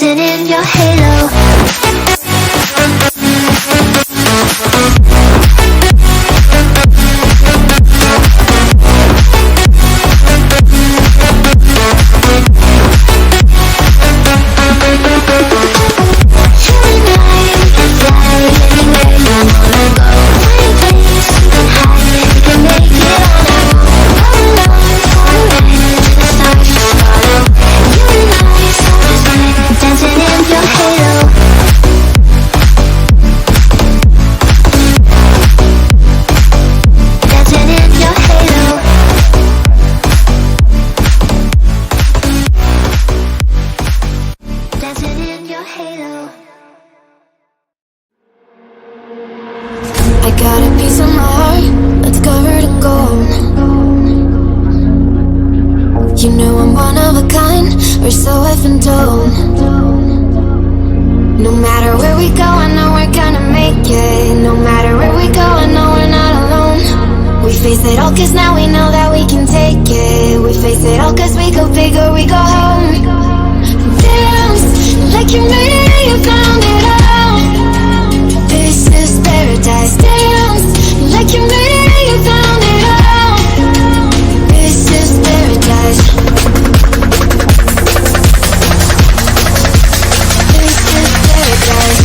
dancing in your halo. I got a piece of my heart that's covered in gold. You know I'm one of a kind, or so I've been told. No matter where we go, I know we're gonna make it. No matter where we go, I know we're not alone. We face it all cause now we know that we can take it. We face it all cause we go big or we go home. Dance like you made it and you found it all. This is paradise. Dance like you made it and you found it all. This is paradise. This is paradise.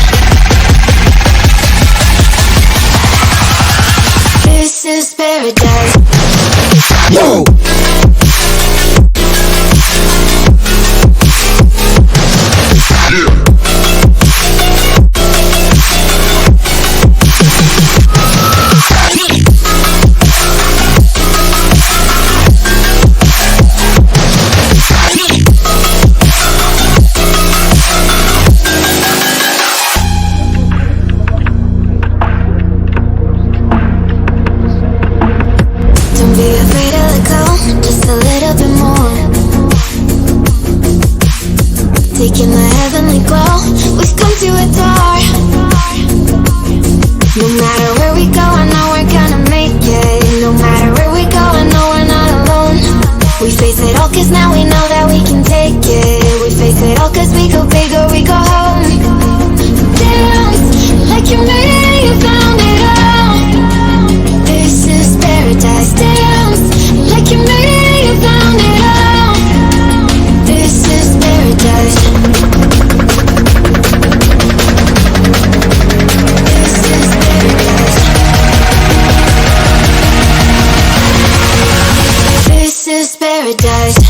This is paradise. Whoa! Taking the heavenly glow, we've come to adore. No matter where we go, I know we're gonna make it. No matter where we go, I know we're not alone. We face it all cause now we know that we can take it. We face it all cause we go big or we go home. Dance like you made it and you found it all. This is paradise. Dance like you made it and you found it all. This is paradise. This is paradise.